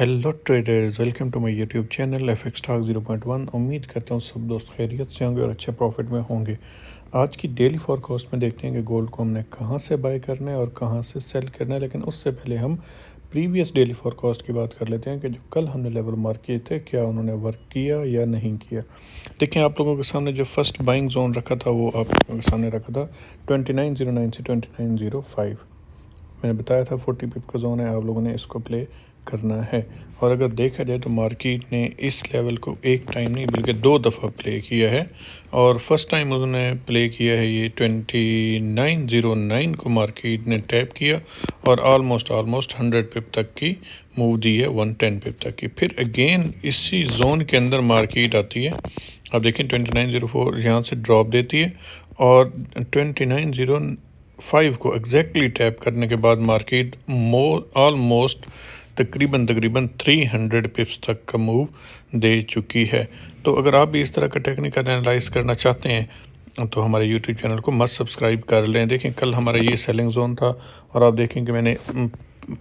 Hello traders, welcome to my YouTube channel FX stock 0.1। उम्मीद करता हूँ सब दोस्त खैरियत से होंगे और अच्छे प्रॉफिट में होंगे। आज की डेली फॉरकास्ट में देखते हैं कि गोल्ड को हमने कहाँ से बाय करना है और कहाँ से सेल करना है, लेकिन उससे पहले हम प्रीवियस डेली फॉरकास्ट की बात कर लेते हैं कि जो कल हमने लेवल मार्क किए थे क्या उन्होंने वर्क किया या नहीं किया। देखें, आप लोगों के सामने जो फर्स्ट बाइंग जोन रखा था वो आप लोगों के सामने रखा था 2909 से 2905। मैंने बताया था 40 पिप का जोन है, आप लोगों ने इसको प्ले करना है। और अगर देखा जाए तो मार्केट ने इस लेवल को एक टाइम नहीं बल्कि दो दफ़ा प्ले किया है। और फर्स्ट टाइम उन्होंने प्ले किया है ये 2909 को मार्केट ने टैप किया और ऑलमोस्ट 100 पिप तक की मूव दी है, 110 पिप तक की। फिर अगेन इसी जोन के अंदर मार्केट आती है। अब देखें 2904 यहाँ से ड्रॉप देती है और 2905 को एग्जैक्टली टैप करने के बाद मार्केट ऑलमोस्ट तकरीबन 300 पिप्स तक का मूव दे चुकी है। तो अगर आप भी इस तरह का टेक्निकल एनालाइज करना चाहते हैं तो हमारे यूट्यूब चैनल को मस्त सब्सक्राइब कर लें। देखें, कल हमारा ये सेलिंग जोन था और आप देखें कि मैंने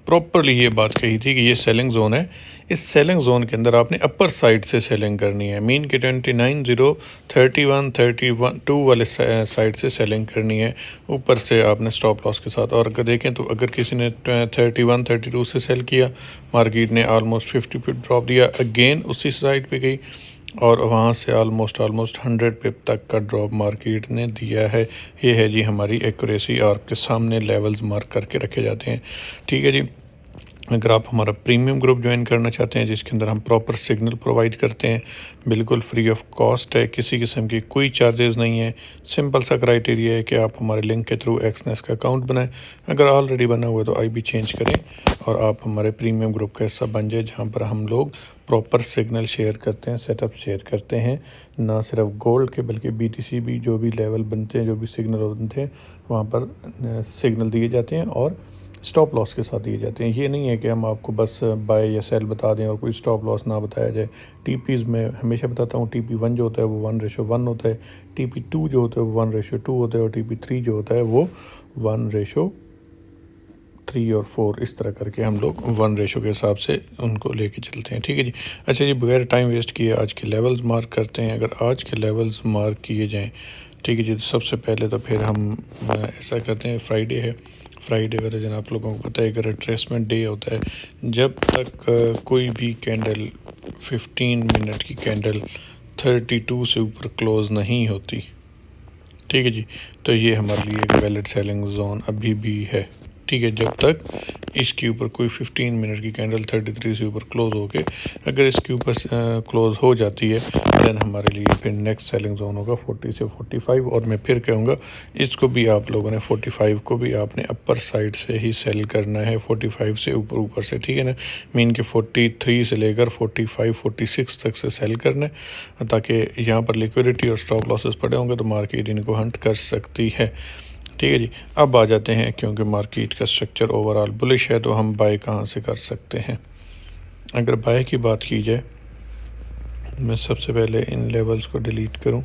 प्रॉपरली ये बात कही थी कि ये सेलिंग जोन है। इस सेलिंग जोन के अंदर आपने अपर साइड से सेलिंग करनी है, मीन के 29,031 वाले साइड से सेलिंग करनी है, ऊपर से आपने स्टॉप लॉस के साथ। और अगर देखें तो अगर किसी ने 31-32 से सेल किया, मार्केट ने ऑलमोस्ट 50 पिप ड्रॉप दिया, अगेन उसी साइड पे गई और वहाँ से ऑलमोस्ट 100 पिप तक का ड्रॉप मार्केट ने दिया है। ये है जी हमारी एक्यूरेसी, और आपके सामने लेवल्स मार्क करके रखे जाते हैं। ठीक है जी। अगर आप हमारा प्रीमियम ग्रुप ज्वाइन करना चाहते हैं जिसके अंदर हम प्रॉपर सिग्नल प्रोवाइड करते हैं, बिल्कुल फ्री ऑफ कॉस्ट है, किसी किस्म की कोई चार्जेस नहीं है। सिंपल सा क्राइटेरिया है कि आप हमारे लिंक के थ्रू एक्सनेस का अकाउंट बनाएं। अगर ऑलरेडी बना हुआ है तो IB चेंज करें और आप हमारे प्रीमियम ग्रुप का हिस्सा बन जाए, जहाँ पर हम लोग प्रॉपर सिग्नल शेयर करते हैं, सेटअप शेयर करते हैं, ना सिर्फ गोल्ड के बल्कि BTC भी जो भी लेवल बनते हैं, जो भी सिग्नल बनते हैं वहाँ पर सिग्नल दिए जाते हैं और स्टॉप लॉस के साथ दिए जाते हैं। ये नहीं है कि हम आपको बस बाय या सेल बता दें और कोई स्टॉप लॉस ना बताया जाए। TPs में हमेशा बताता हूँ, TP1 जो होता है वो 1:1 होता है, TP2 जो होता है वो 1:2 होता है और TP3 जो होता है वो 1:3 और 4, इस तरह करके हम लोग 1 रेशो के हिसाब से उनको लेके चलते हैं। ठीक है जी। अच्छा जी, बगैर टाइम वेस्ट किए आज के लेवल्स मार्क करते हैं। अगर आज के लेवल्स मार्क किए जाएँ, ठीक है जी, तो सबसे पहले तो फिर हम ऐसा करते हैं, फ्राइडे है, फ्राइडे वाले दिन आप लोगों को पता है कि रिट्रेसमेंट डे होता है। जब तक कोई भी कैंडल 15 मिनट की कैंडल 32 से ऊपर क्लोज नहीं होती, ठीक है जी, तो ये हमारे लिए एक वैलिड सेलिंग जोन अभी भी है। ठीक है, जब तक इसके ऊपर कोई 15 मिनट की कैंडल 33 से ऊपर क्लोज होके अगर इसके ऊपर क्लोज हो जाती है देन हमारे लिए फिर नेक्स्ट सेलिंग जोन होगा 40 से 45। और मैं फिर कहूँगा इसको भी आप लोगों ने 45 को भी आपने अपर साइड से ही सेल करना है, 45 से ऊपर से, ठीक है ना। मीन के 43 से लेकर 45-46 तक से सेल करना है, ताकि यहाँ पर लिक्विडिटी और स्टॉप लॉसेस पड़े होंगे तो मार्केट इनको हंट कर सकती है। ठीक है जी। अब आ जाते हैं, क्योंकि मार्केट का स्ट्रक्चर ओवरऑल बुलिश है तो हम बाय कहाँ से कर सकते हैं। अगर बाय की बात की जाए, मैं सबसे पहले इन लेवल्स को डिलीट करूं।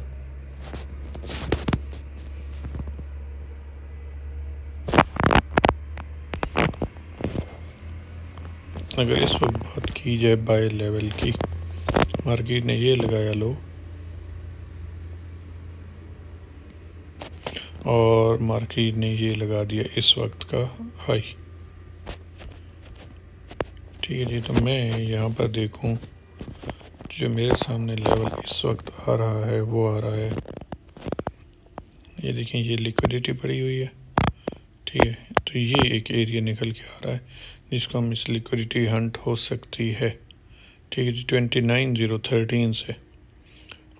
अगर इस वक्त बात की जाए बाय लेवल की, मार्केट ने ये लगाया लो और मार्केट ने ये लगा दिया इस वक्त का हाई। ठीक है जी। तो मैं यहाँ पर देखूं, जो मेरे सामने लेवल इस वक्त आ रहा है वो आ रहा है, ये देखें, ये लिक्विडिटी पड़ी हुई है। ठीक है, तो ये एक एरिया निकल के आ रहा है जिसको हम इस लिक्विडिटी हंट हो सकती है। ठीक है जी। 29,013 से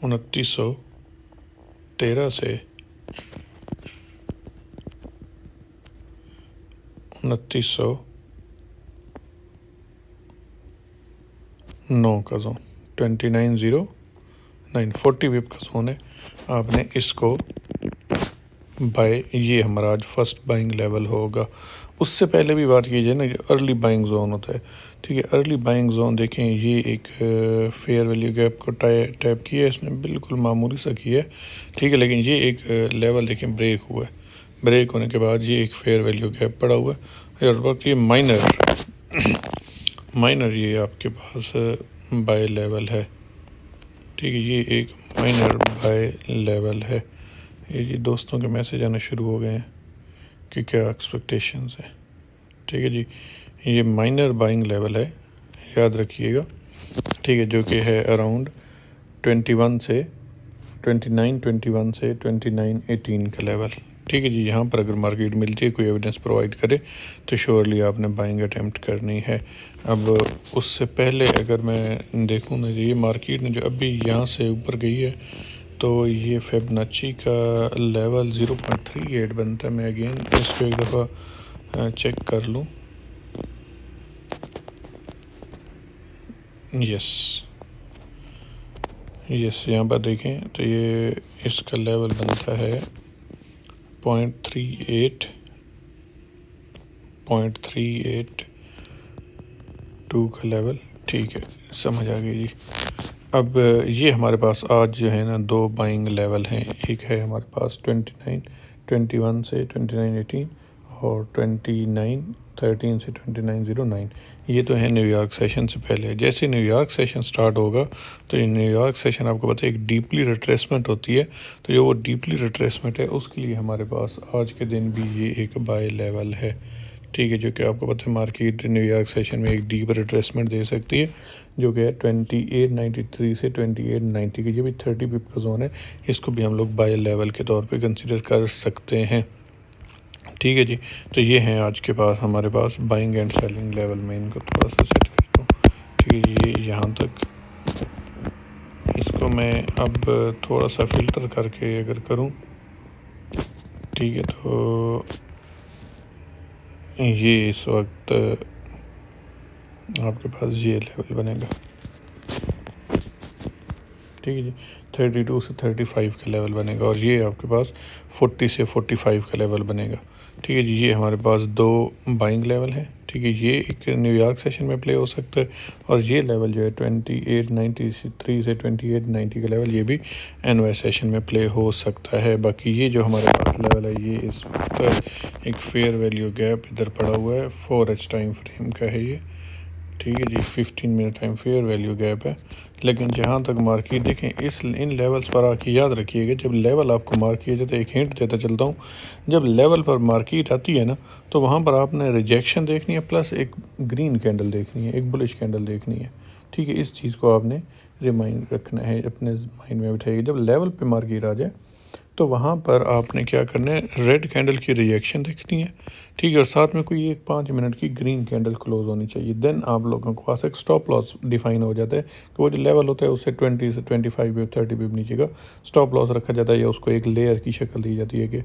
2913 से 2909 का जोन, 2909 40 पिप का जोन है। आपने इसको बाय, ये हमारा आज फर्स्ट बाइंग लेवल होगा। उससे पहले भी बात की जाए ना, अर्ली बाइंग जोन होता है। ठीक है, अर्ली बाइंग जोन देखें, ये एक फेयर वैल्यू गैप को टैप किया है इसने, बिल्कुल मामूली सा किया है। ठीक है, लेकिन ये एक लेवल देखें ब्रेक हुआ है, ब्रेक होने के बाद ये एक फेयर वैल्यू गैप पड़ा हुआ है और ये माइनर ये आपके पास बाय लेवल है, ठीक है। ये एक माइनर बाय लेवल है। ये जी दोस्तों के मैसेज आने शुरू हो गए हैं कि क्या एक्सपेक्टेशंस है, ठीक है जी। ये माइनर बाइंग लेवल है, याद रखिएगा, ठीक है, जो कि है अराउंड 21 से 29 का लेवल, ठीक है जी। यहाँ पर अगर मार्केट मिलती है, कोई एविडेंस प्रोवाइड करे, तो श्योरली आपने बाइंग अटैम्प्ट करनी है। अब उससे पहले अगर मैं देखूँ ना, ये मार्केट ने जो अभी यहाँ से ऊपर गई है, तो ये फिबोनाची का लेवल 0.38 बनता है। मैं अगेन इसको एक दफ़ा चेक कर लूँ। यस, यहाँ पर देखें तो ये इसका लेवल बनता है 0.38.382 का लेवल, ठीक है, समझ आ गई जी। अब ये हमारे पास आज जो है ना 2 बाइंग लेवल हैं। एक है हमारे पास 21 से 29.18 और 29.13 से 29.09। ये तो है न्यूयॉर्क सेशन से पहले। जैसे न्यूयॉर्क सेशन स्टार्ट होगा, तो ये न्यूयॉर्क सेशन आपको पता है एक डीपली रिट्रेसमेंट होती है। तो जो वो डीपली रिट्रेसमेंट है, उसके लिए हमारे पास आज के दिन भी ये एक बाय लेवल है, ठीक है, जो कि आपको पता है मार्केट न्यूयॉर्क सेशन में एक डीप रिट्रेसमेंट दे सकती है, जो कि है 2893 से 2890 की। ये भी 30 पिप का जोन है, इसको भी हम लोग बाय लेवल के तौर पे कंसिडर कर सकते हैं, ठीक है जी। तो ये हैं आज के पास हमारे पास बाइंग एंड सेलिंग लेवल। में इनको थोड़ा सा सेट करता हूँ, ठीक है। ये यहाँ तक, इसको मैं अब थोड़ा सा फ़िल्टर करके अगर करूँ, ठीक है, तो ये इस वक्त आपके पास ये लेवल बनेगा, ठीक है जी। 32 से 35 का लेवल बनेगा, और ये आपके पास 40 से 45 का लेवल बनेगा, ठीक है जी। ये हमारे पास 2 बाइंग लेवल है, ठीक है। ये एक न्यूयॉर्क सेशन में प्ले हो सकता है, और ये लेवल जो है 2893 से 2890 का लेवल, ये भी एनवाई सेशन में प्ले हो सकता है। बाकी ये जो हमारे पास लेवल है, ये इस वक्त एक फेयर वैल्यू गैप इधर पड़ा हुआ है, 4H टाइम फ्रेम का है ये, ठीक है जी। 15 minute time fair value gap है। लेकिन जहाँ तक मार्केट देखें, इन लेवल्स पर आके याद रखिएगा, जब लेवल आपको मार्क किया जाता है, एक हिंट देता चलता हूँ, जब लेवल पर मार्केट आती है ना, तो वहाँ पर आपने रिजेक्शन देखनी है, प्लस एक ग्रीन कैंडल देखनी है, एक बुलिश कैंडल देखनी है, ठीक है। इस चीज़ को आपने रिमाइंड रखना है, अपने माइंड में बिठाइए। जब लेवल पे मार्केट आ जाए, तो वहाँ पर आपने क्या करना है, रेड कैंडल की रिएक्शन देखनी है, ठीक है, और साथ में कोई एक 5 मिनट की ग्रीन कैंडल क्लोज होनी चाहिए। देन आप लोगों के पास एक स्टॉप लॉस डिफाइन हो जाता है, कि वो जो लेवल होता है उससे 20 से 25 बिप 30 बिप नीचे का स्टॉप लॉस रखा जाता है, या उसको एक लेयर की शक्ल दी जाती है कि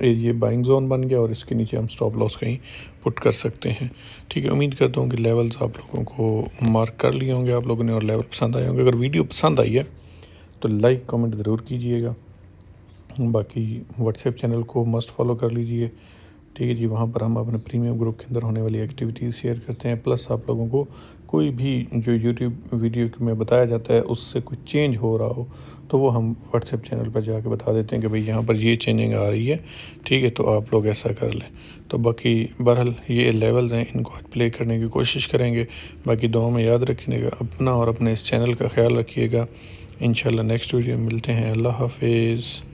ये बाइंग जोन बन गया और इसके नीचे हम स्टॉप लॉस कहीं पुट कर सकते हैं, ठीक है। उम्मीद करता हूँ कि लेवल्स आप लोगों को मार्क कर लिए होंगे आप लोगों ने, और लेवल पसंद आए होंगे। अगर वीडियो पसंद आई है तो लाइक कमेंट ज़रूर कीजिएगा। बाकी व्हाट्सएप चैनल को मस्ट फॉलो कर लीजिए, ठीक है जी। वहाँ पर हम अपने प्रीमियम ग्रुप के अंदर होने वाली एक्टिविटीज़ शेयर करते हैं, प्लस आप लोगों को कोई भी जो यूट्यूब वीडियो में बताया जाता है उससे कुछ चेंज हो रहा हो, तो वो हम व्हाट्सएप चैनल पर जाके बता देते हैं कि भाई यहाँ पर ये चेंजिंग आ रही है, ठीक है, तो आप लोग ऐसा कर लें। तो बाकी बहरहाल ये लेवल्स हैं, इनको आज प्ले करने की कोशिश करेंगे। बाकी दुआ में याद रखिएगा अपना और अपने इस चैनल का ख्याल रखिएगा। इंशाल्लाह नेक्स्ट वीडियो में मिलते हैं। अल्लाह हाफिज़।